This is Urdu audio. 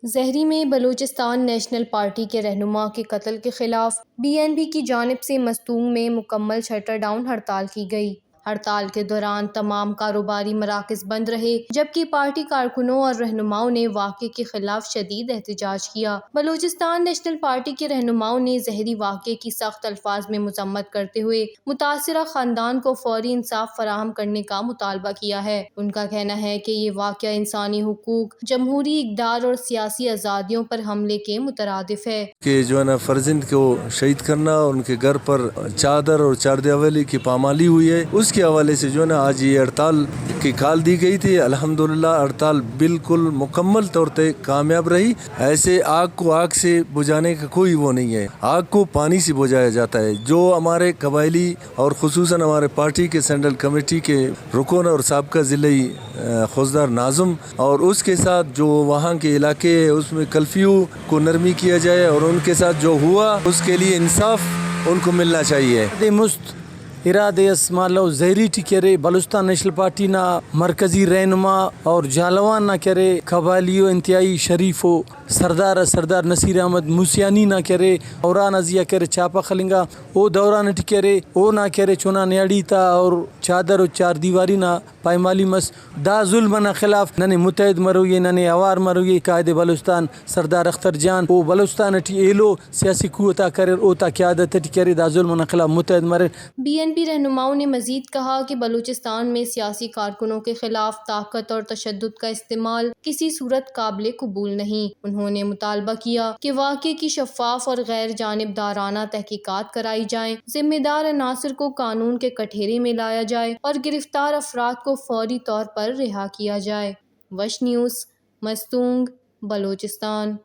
زہری میں بلوچستان نیشنل پارٹی کے رہنما کے قتل کے خلاف BNP کی جانب سے مستونگ میں مکمل شٹر ڈاؤن ہڑتال کی گئی۔ ہڑتال کے دوران تمام کاروباری مراکز بند رہے، جبکہ پارٹی کارکنوں اور رہنماؤں نے واقعے کے خلاف شدید احتجاج کیا۔ بلوچستان نیشنل پارٹی کے رہنماؤں نے زہری واقعے کی سخت الفاظ میں مذمت کرتے ہوئے متاثرہ خاندان کو فوری انصاف فراہم کرنے کا مطالبہ کیا ہے۔ ان کا کہنا ہے کہ یہ واقعہ انسانی حقوق، جمہوری اقدار اور سیاسی آزادیوں پر حملے کے مترادف ہے۔ کہ جو ہے نا فرزند کو شہید کرنا اور ان کے گھر پر چادر اور چاردیوالی کی پامالی ہوئی ہے، اس کے حوالے سے جو ہے نا آج یہ ہڑتال کی کال دی گئی تھی۔ الحمدللہ ہڑتال بالکل مکمل طور پہ کامیاب رہی۔ ایسے آگ کو آگ سے بجھانے کا کوئی وہ نہیں ہے، آگ کو پانی سے بجھایا جاتا ہے۔ جو ہمارے قبائلی اور خصوصاً ہمارے پارٹی کے سینٹرل کمیٹی کے رکن اور سابقہ ضلعی خوزدار ناظم اور اس کے ساتھ جو وہاں کے علاقے اس میں کلفیو کو نرمی کیا جائے اور ان کے ساتھ جو ہوا اس کے لیے انصاف ان کو ملنا چاہیے۔ مست ارادے اسمالو زہری ٹی کرے بلوچستان نیشنل پارٹی نا مرکزی رہنما اور جالوان نہ کرے قبائلیو انتہائی شریفو سردار نصیر احمد موسیانی نہ کرے اوران ازیا کرے چاپا خلنگا او دوران ٹی کرے او نہ کرے چونا نیاڑی تا اور چادر و چار دیواری نہ پائمالی مس دا ظلم نہ خلاف ننے متحد مروگے ننے اوار مروگے قائد بلوچستان سردار اختر جان او بلوچستان ٹی ایلو سیاسی قوتا کرے او تا قیادت ٹی کرے دا ظلم نہ خلاف متحد مرے۔ BNP رہنماؤں نے مزید کہا کہ بلوچستان میں سیاسی کارکنوں کے خلاف طاقت اور تشدد کا استعمال کسی صورت قابل قبول نہیں۔ انہوں نے مطالبہ کیا کہ واقعے کی شفاف اور غیر جانبدارانہ تحقیقات کرائی جائیں، ذمہ دار عناصر کو قانون کے کٹہرے میں لایا جائے اور گرفتار افراد کو فوری طور پر رہا کیا جائے۔ وش نیوز، مستونگ، بلوچستان۔